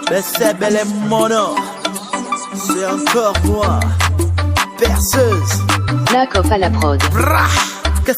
Mais c'est bel et mono, c'est encore moi, perceuse. Nakov à la prod.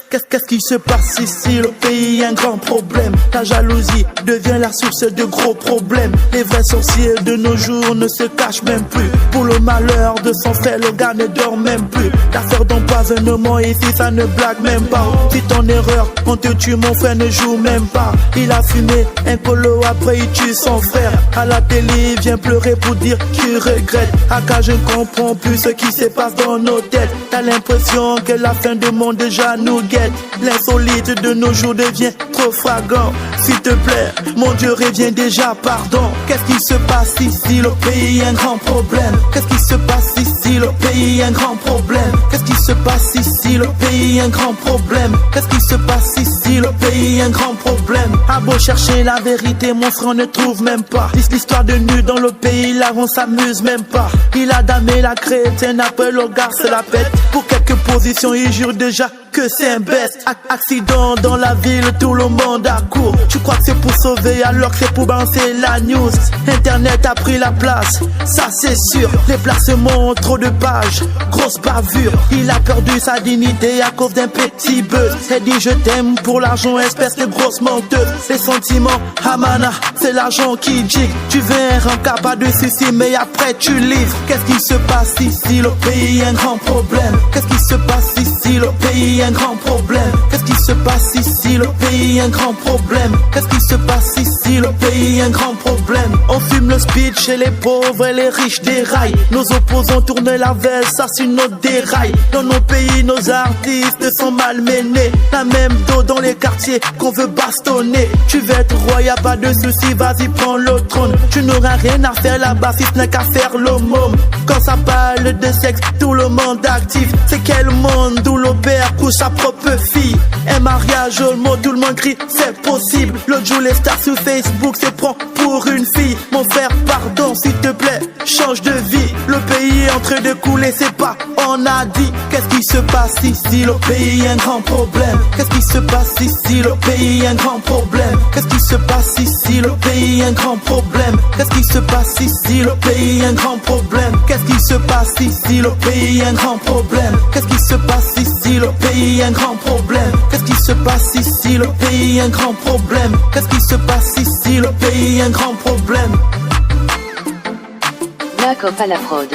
Qu'est-ce qui se passe ici? Le pays a un grand problème. La jalousie devient la source de gros problèmes. Les vrais sorciers de nos jours ne se cachent même plus. Pour le malheur de son fait, le gars ne dort même plus. L'affaire d'empoisonnement ici, ça ne blague même pas. Si ton erreur, on te tue, mon frère ne joue même pas. Il a fumé un colo, après il tue son frère. À la télé, il vient pleurer pour dire qu'il regrette. Aka, je ne comprends plus ce qui se passe dans nos têtes. T'as l'impression que la fin du monde déjà nous guette. L'insolite de nos jours devient trop flagrant. S'il te plaît, mon Dieu, reviens déjà, pardon. Qu'est-ce qui se passe ici? Le pays a un grand problème. Qu'est-ce qui se passe ici? Le pays a un grand problème. Qu'est-ce qui se passe ici? Le pays a un grand problème. Qu'est-ce qui se passe ici? Le pays a un grand problème. A beau chercher la vérité, mon frère ne trouve même pas. L'histoire de nu dans le pays, là on s'amuse même pas. Il a damé la chrétienne, après le gars se la pète. Pour quelques positions, il jure déjà que c'est un best. Accident dans la ville, tout le monde accourt. Tu crois que c'est pour sauver alors que c'est pour balancer la news. Internet a pris la place, ça c'est sûr. Les placements, trop de pages, grosse bavure. Il a perdu sa dignité à cause d'un petit buzz. Elle dit je t'aime pour l'argent, espèce de grosse menteuse. Les sentiments, Hamana, c'est l'argent qui dit. Tu viens incapable de ceci, mais après tu livres. Qu'est-ce qui se passe ici? Le pays a un grand problème. Qu'est-ce qui se passe ici? Le pays a un grand problème. Qu'est-ce qui se passe ici? Le pays a un grand problème. Qu'est-ce qui se passe ici? Le pays a un grand problème. On fume le speed chez les pauvres et les riches déraillent. Nos opposants tournent la veste, ça sur nos dérails. Dans nos pays, nos artistes sont malmenés. La même dos dans les quartiers qu'on veut bastonner. Tu veux être roi, y'a pas de soucis, vas-y prends le trône. Tu n'auras rien à faire là-bas si ce n'est qu'à faire le môme. Quand ça parle de sexe, tout le monde actif. C'est quel monde où le père couche sa propre fille? Un mariage au mot, tout le monde crie, c'est possible. L'autre jour les stars sur Facebook se prend pour une fille. Mon frère, pardon, s'il te plaît, change de vie. Le pays est en train de couler, c'est pas, on a dit. Qu'est-ce qui se passe ici? Le pays a un grand problème. Qu'est-ce qui se passe ici? Le pays a un grand problème. Qu'est-ce qui se passe ici? Le pays a un grand problème. Qu'est-ce qui se passe ici? Le pays a un grand problème. Qu'est-ce qui se passe ici? Le pays a un grand problème. Qu'est-ce qui se passe ici? Le pays a un grand problème. Qu'est-ce qui se passe ici? Le pays a un grand problème. Qu'est-ce qui se passe ici? Le pays a un grand problème. Nakov à la prod.